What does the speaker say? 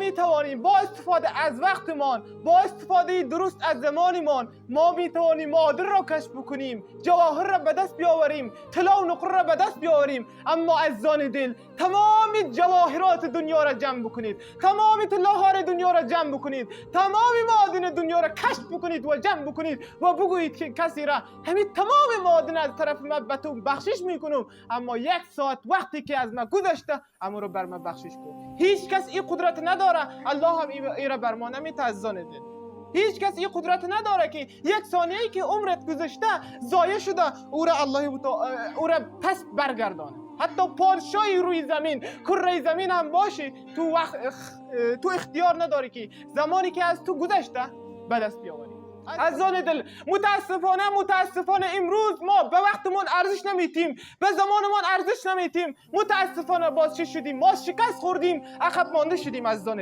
می توانیم با استفاده از وقتمان، با استفاده درست از زمانمان، ما می توانیم مادر را کشف بکنیم، جواهر را به دست بیاوریم، طلا و نقره را به دست بیاوریم. اما عزیزان دل، تمام جواهرات دنیا را جمع بکنید، تمام طلاها دنیا را جمع بکنید، تمام معادن دنیا را کشف بکنید و جمع بکنید و بگویید که کسی را همین تمام معادن از طرف من به تو بخشش میکنم، اما 1 ساعت وقتی که از من گذشته اما رو بر من بخشش کن. هیچ کس این قدرت نداره، الله هم این را بر ما نمیده. عزیزان دل، هیچ کس این قدرت نداره که 1 ثانیه‌ای که عمرت گذشته ضایع شده او را او را پس برگردانه. حتی پادشاهی روی زمین، کره زمین هم باشه، تو اختیار نداری که زمانی که از تو گذشته به دست بیاوری. عزیزان دل، متاسفانه امروز ما به وقتمون ارزش نمیتیم، به زمانمون ارزش نمیتیم. متاسفانه باز چی شدیم؟ ما شکست خوردیم، عقب مانده شدیم. عزیزان